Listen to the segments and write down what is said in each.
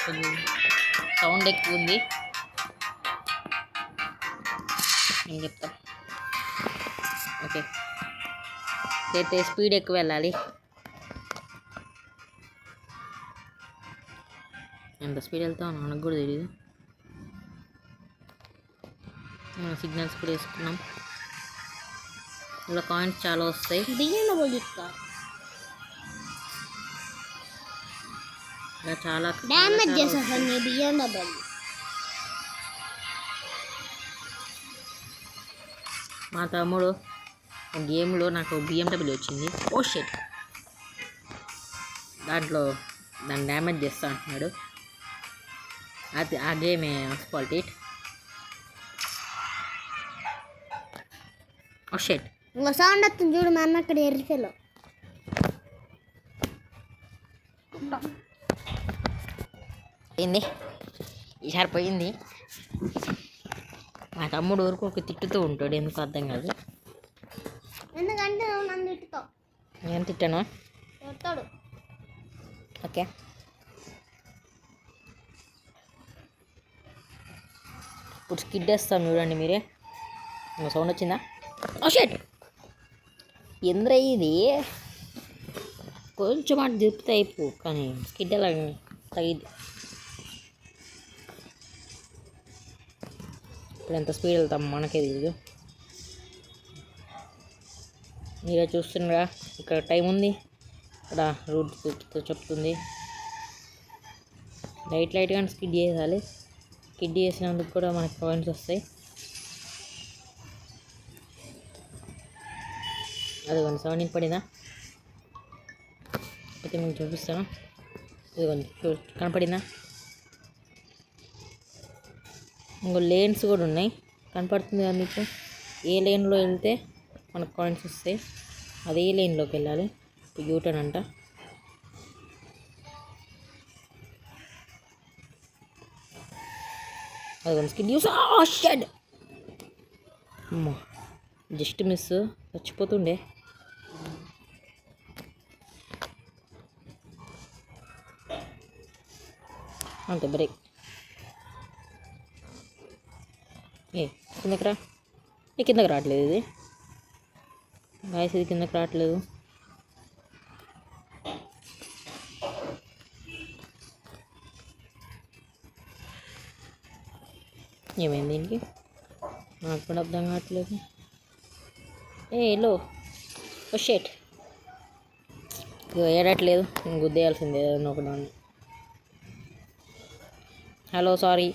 కొంచెం సౌండ్ ఎక్కువ ఉంది. ఏం చెప్తాం. ఓకే, అయితే స్పీడ్ ఎక్కువ వెళ్ళాలి. ఎంత స్పీడ్ వెళ్తామో మనకు కూడా తెలియదు. సిగ్నల్స్ కూడా వేసుకున్నాం. ఇలా కాయిన్స్ చాలా వస్తాయి. ఇలా చాలా డ్యామేజ్ చేసేస్తాను బియ్యం. మా తమ్ముడు గేమ్లో నాకు BMW వచ్చింది. ఓ షిట్, దాన్ని డ్యామేజ్ చేస్తా అంటున్నాడు. అది ఆ గేమే క్వాలిటీ. ఓ షిట్, సౌండ్ వస్తుంది చూడు మా అన్న అక్కడ ఎర్రిఫెలో. పోయింది, ఈసారి పోయింది. మా తమ్ముడు ఊరికి ఒక తిట్టుతూ ఉంటాడు, ఎందుకు అర్థం కాదు. ఎందుకంటే నన్ను తిట్టుతావు. నేను తిట్టాను. ఓకే, ఇప్పుడు స్కిడ్ వేస్తాం చూడండి మీరే. సౌండ్ వచ్చిందా? ఓ షిట్, ఎందుకు ఇది కొంచెం అటు తిప్పుతే అయిపో, కానీ స్కిడ్ ఎలా తగ్గిద్ది. ఇప్పుడు ఎంత స్పీడ్ వెళ్తాం మనకే తెలియదు. మీరే చూస్తున్నారా, ఇక్కడ టైం ఉంది, ఇక్కడ రూట్ చెప్తుంది. లైట్గా స్కిడ్ చేయాలి. స్కిడ్ చేసినందుకు కూడా మనకు పాయింట్స్ వస్తాయి. అదిగోండి సౌండ్ పడిందా? అయితే మీకు చూపిస్తాను. ఇదిగోండి కనపడిందా? ఇంకో లేన్స్ కూడా ఉన్నాయి, కనపడుతుంది కదా మీకు. ఏ లేన్లో వెళ్తే మనకు కాయిన్స్ వస్తాయి, అదే లేన్లోకి వెళ్ళాలి. ఇప్పుడు యూటర్న్ అంట. అది స్కిడ్ యూస్. షెడ్, జస్ట్ మిస్, చచ్చిపోతుండే. అంతే, బ్రేక్. కిందకి రా. కిందకి రావట్లేదు ఇది గాయస్, ఇది కిందకి రావట్లేదు. ఏమైంది దీనికి? నాకు కూడా అర్థం కావట్లేదు. లో ఓ షిట్, ఏడట్లేదు. గుద్దేయాల్సిందే ఏదన్నా ఒకదాన్ని. Hello, sorry.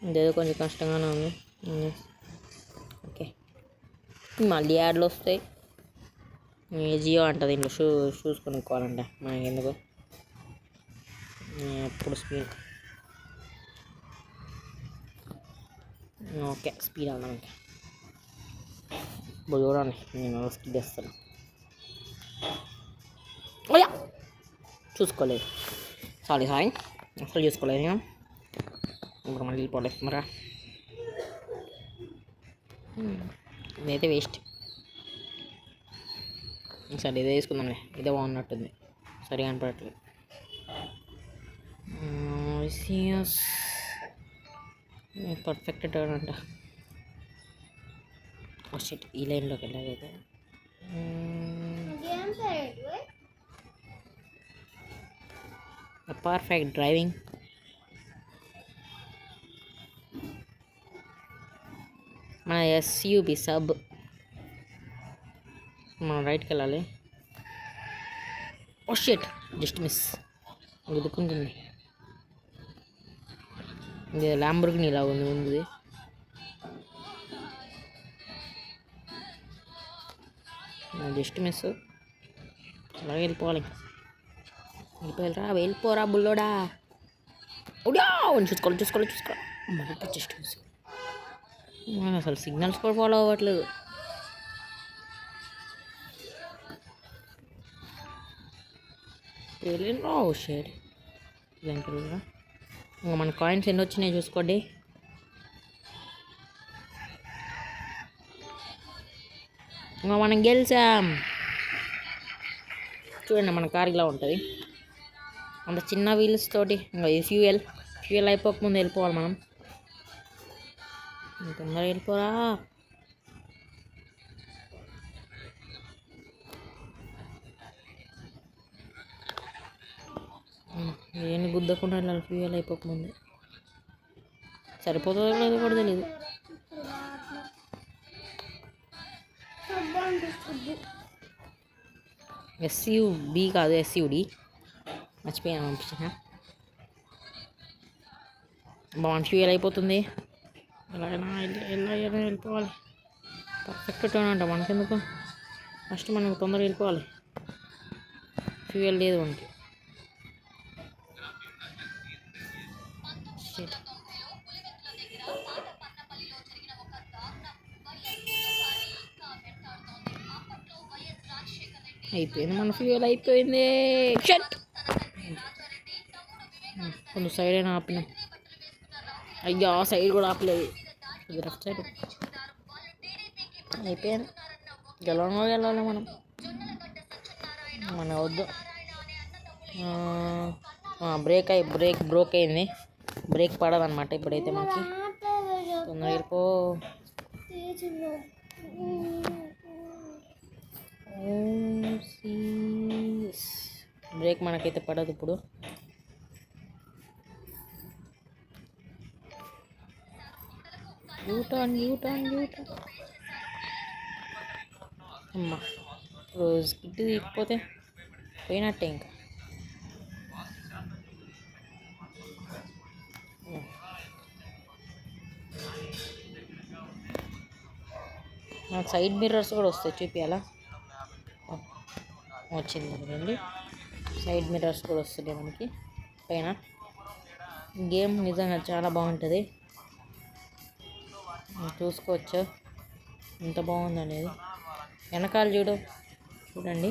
ఇదేదో కొంచెం కష్టంగానే ఉంది. ఓకే, మళ్ళీ యాడ్లు వస్తాయి. జియో అంట దీంట్లో షూస్ కొనుక్కోవాలంట. మనకి ఎందుకు ఎప్పుడు స్పీడ్. ఓకే, స్పీడ్ వెళ్దాం ఇంకా. ఇప్పుడు చూడండి, నేను స్పీడ్ చేస్తాను. ఓయా, చూసుకోలేదు. సారీ అసలు చూసుకోలేదు నేను. ఇప్పుడు మళ్ళీ వెళ్ళిపోలేదు మరా. ఇదైతే వేస్ట్. సరే ఇదే వేసుకుందాంలే, ఇదే బాగున్నట్టుంది. సరిగా కనపడట్లేదు. పర్ఫెక్ట్ టర్న్ అంట. షిట్, ఈ లైన్లోకి వెళ్ళాలి అయితే. Perfect driving. మన SUV సబ్. మనం రైట్కి వెళ్ళాలి. Oh shit, just miss. గుద్దుకుంటుంది. ఇది ల్యాంబోర్గిని ఇలా ఉంది ముందుది. Just miss. అలాగే వెళ్ళిపోవాలి. వెళ్ళిపోరా బుల్లోడా. చూసుకోవాలి. మళ్ళీ జస్ట్ మిస్. అసలు సిగ్నల్స్ కూడా ఫాలో అవ్వట్లేదు. షేడ్ ఇంకా మన కాయిన్స్ ఎన్ని వచ్చినాయి చూసుకోండి. ఇంకా మనం గెలిచాం. చూడండి మన కార్ ఇలా ఉంటుంది, అంత చిన్న వీల్స్ తోటి. ఇంకా ఈ ఫ్యూయల్ అయిపోకముందు వెళ్ళిపోవాలి మనం. తొందరగా వెళ్ళిపోరా. ఏమి గుద్దకుండా వెళ్ళాలి ఫ్యూయల్ అయిపోకముందు. సరిపోతుందో లేదో కూడా తెలియదు. SUV కాదు, SUD. మర్చిపోయాను పంపించిన. బాగుంది, ఫ్యూయల్ అయిపోతుంది. ఎలాగైనా వెళ్ళిపోవాలి. పర్ఫెక్ట్ టర్న్ అంట మనకెందుకు, ఫస్ట్ మనకు తొందరగా వెళ్ళిపోవాలి. ఫ్యూయల్ లేదు మనకి. అయిపోయింది, మన ఫ్యూయల్ అయిపోయింది. కొంచెం సైడ్ అయినా ఆపినాం. అయ్యా సైడ్ కూడా ఆపలేదు, లెఫ్ట్ సైడ్. అయిపోయింది, వెళ్ళాలి మనం. మన వద్దు. బ్రేక్ బ్రోక్ అయింది, బ్రేక్ పడదన్నమాట ఇప్పుడైతే మనకి. తొందరగా వెళ్ళిపో. బ్రేక్ మనకైతే పడదు ఇప్పుడు. యూటర్న్. అమ్మా రోజు కిట్టు తీయకపోతే పోయినట్టే ఇంకా. నాకు సైడ్ మిర్రర్స్ కూడా వస్తాయి, చూపించాలా? వచ్చింది కదండి, సైడ్ మిర్రర్స్ కూడా వస్తుంది మనకి పైన. గేమ్ నిజంగా చాలా బాగుంటుంది, చూసుకోవచ్చు ఎంత బాగుంది అనేది. వెనకాల చూడండి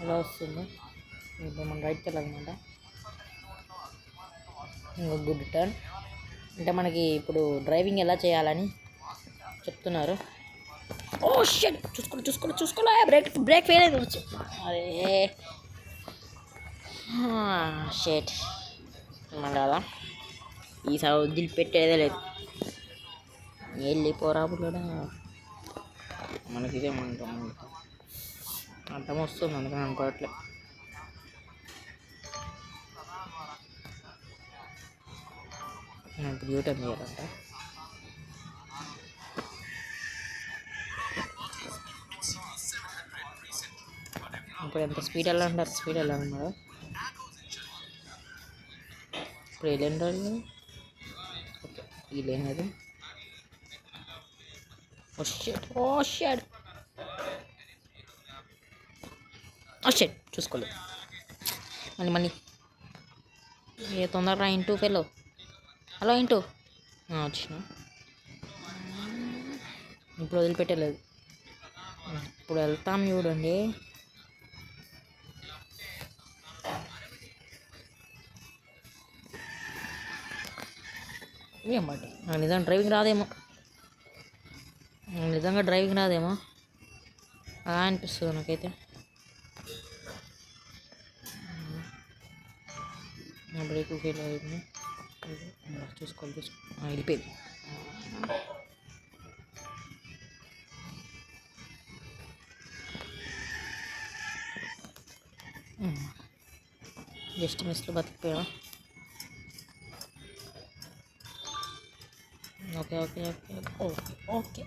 ఎలా వస్తుందో. ఇప్పుడు మనం రైట్కి వెళ్ళాలన్నమాట. ఇంకో గుడ్ టర్న్. అంటే మనకి ఇప్పుడు డ్రైవింగ్ ఎలా చేయాలని చెప్తున్నారు. ఓ షట్, చూసుకోలే. బ్రేక్ ఫెయిల్ అయింది వచ్చి. అరే షట్, మళ్ళా ఈసారి వదిలిపెట్టేదే లేదు. వెళ్ళిపోరా కూడా మనకి ఇదేమంటాం, అర్థం వస్తుంది అందుకని అనుకోవట్లే. ఇప్పుడు యూటర్న్ చేయాలంట. ఇప్పుడు ఎంత స్పీడ్ వెళ్ళాలంటే అంత స్పీడ్ వెళ్ళాలన్నారు. ఇప్పుడు వెళ్ళిన రోజు ఓకే, ఈ లేన్ అది. ఓ షట్ చూసుకోలేదు. మళ్ళీ ఏ తొందరగా ఇంటూ ఫెలో. హలో ఇంటూ వచ్చిన. ఇప్పుడు వదిలిపెట్టలేదు, ఇప్పుడు వెళ్తాం చూడండి. ఏమంటే నాకు నిజంగా డ్రైవింగ్ రాదేమో అలా అనిపిస్తుంది నాకైతే. నా బ్రేక్ ఫెయిల్ అయింది, చూసుకోవాలి. వెళ్ళిపోయింది. జస్ట్ మిస్లో బతికిపోయావా? ఓకే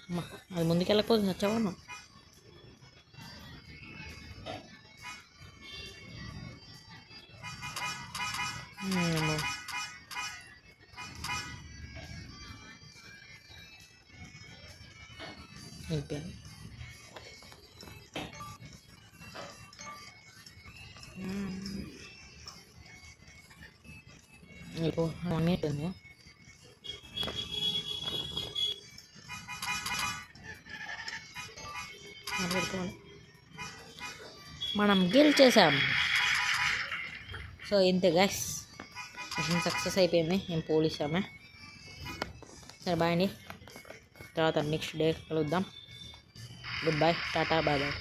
అమ్మా, అది ముందుకు వెళ్ళకపోతుంది, వచ్చావా? వెళ్ళిపోయాను. ఇప్పుడు 1 మినిట్ ఉంది. మనం గెలిచేసాం. సో ఇంతే గైస్, మిషన్ సక్సెస్ అయిపోయింది. నేను పోలీస్ ఆమె సరే బాయ్ అండి, తర్వాత నెక్స్ట్ డే కలుద్దాం. Good bye, tata, bye bye.